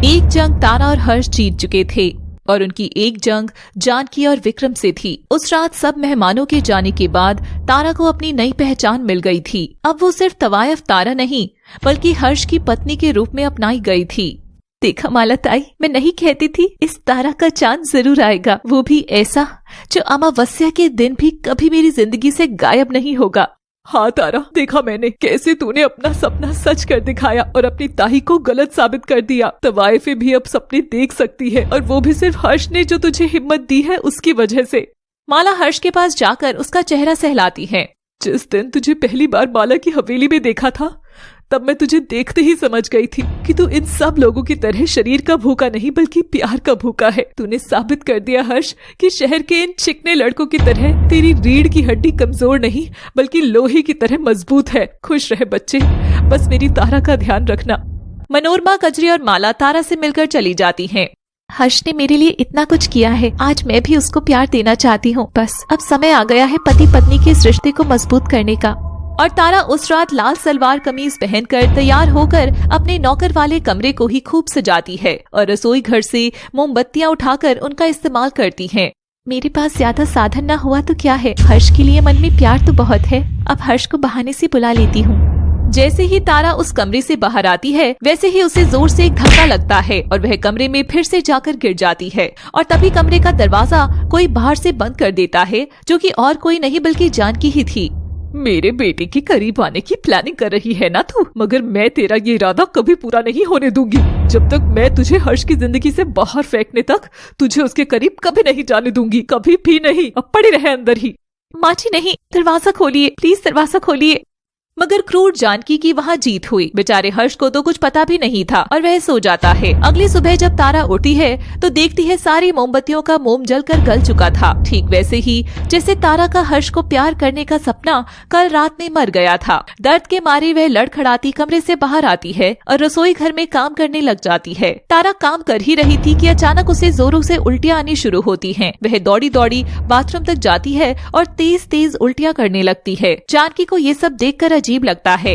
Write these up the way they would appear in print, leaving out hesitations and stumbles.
एक जंग तारा और हर्ष जीत चुके थे और उनकी एक जंग जानकी और विक्रम से थी। उस रात सब मेहमानों के जाने के बाद तारा को अपनी नई पहचान मिल गई थी। अब वो सिर्फ तवायफ तारा नहीं बल्कि हर्ष की पत्नी के रूप में अपनाई गई थी। देखा माला ताई, मैं नहीं कहती थी इस तारा का चांद जरूर आएगा, वो भी ऐसा जो अमावस्या के दिन भी कभी मेरी जिंदगी से गायब नहीं होगा। हाँ तारा, देखा मैंने कैसे तूने अपना सपना सच कर दिखाया और अपनी ताही को गलत साबित कर दिया। तवाइफे भी अब सपने देख सकती है और वो भी सिर्फ हर्ष ने जो तुझे हिम्मत दी है उसकी वजह से। माला हर्ष के पास जाकर उसका चेहरा सहलाती है। जिस दिन तुझे पहली बार माला की हवेली में देखा था तब मैं तुझे देखते ही समझ गई थी कि तू इन सब लोगों की तरह शरीर का भूखा नहीं बल्कि प्यार का भूखा है। तूने साबित कर दिया हर्ष कि शहर के इन चिकने लड़कों की तरह तेरी रीढ़ की हड्डी कमजोर नहीं बल्कि लोहे की तरह मजबूत है। खुश रहे बच्चे, बस मेरी तारा का ध्यान रखना। मनोरमा, कजरी और माला तारा से मिलकर चली जाती हैं। हर्ष ने मेरे लिए इतना कुछ किया है, आज मैं भी उसको प्यार देना चाहती हूँ। बस अब समय आ गया है पति पत्नी के इस रिश्ते को मजबूत करने का। और तारा उस रात लाल सलवार कमीज पहनकर तैयार होकर अपने नौकर वाले कमरे को ही खूब सजाती है और रसोई घर से मोमबत्तियां उठाकर उनका इस्तेमाल करती है। मेरे पास ज्यादा साधन न हुआ तो क्या है, हर्ष के लिए मन में प्यार तो बहुत है, अब हर्ष को बहाने से बुला लेती हूँ। जैसे ही तारा उस कमरे से बाहर आती है वैसे ही उसे जोर से एक धक्का लगता है और वह कमरे में फिर से जाकर गिर जाती है। और तभी कमरे का दरवाजा कोई बाहर से बंद कर देता है, जो कि और कोई नहीं बल्कि जानकी ही थी। मेरे बेटे के करीब आने की प्लानिंग कर रही है ना तू, मगर मैं तेरा ये इरादा कभी पूरा नहीं होने दूंगी। जब तक मैं तुझे हर्ष की जिंदगी से बाहर फेंकने तक तुझे उसके करीब कभी नहीं जाने दूंगी, कभी भी नहीं। अब पड़े रहे अंदर ही। माँ जी नहीं, दरवाजा खोलिए प्लीज, दरवाजा खोलिए। मगर क्रूर जानकी की वहाँ जीत हुई। बेचारे हर्ष को तो कुछ पता भी नहीं था और वह सो जाता है। अगली सुबह जब तारा उठी है तो देखती है सारी मोमबत्तियों का मोम जलकर गल चुका था, ठीक वैसे ही जैसे तारा का हर्ष को प्यार करने का सपना कल रात में मर गया था। दर्द के मारे वह लड़खड़ाती कमरे से बाहर आती है और रसोई घर में काम करने लग जाती है। तारा काम कर ही रही थी कि अचानक उसे जोरों से उल्टियां आनी शुरू होती हैं। वह दौड़ी दौड़ी बाथरूम तक जाती है और तेज तेज उल्टियां करने लगती है। जानकी को ये सब देखकर अजीब लगता है।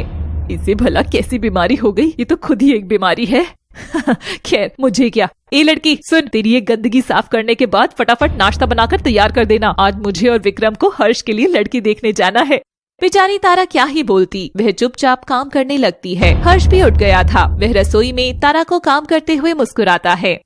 इसे भला कैसी बीमारी हो गई, ये तो खुद ही एक बीमारी है। खैर मुझे क्या। ए लड़की सुन, तेरी ये गंदगी साफ करने के बाद फटाफट नाश्ता बनाकर तैयार कर देना। आज मुझे और विक्रम को हर्ष के लिए लड़की देखने जाना है। बेचारी तारा क्या ही बोलती, वह चुपचाप काम करने लगती है। हर्ष भी उठ गया था। वह रसोई में तारा को काम करते हुए मुस्कुराता है।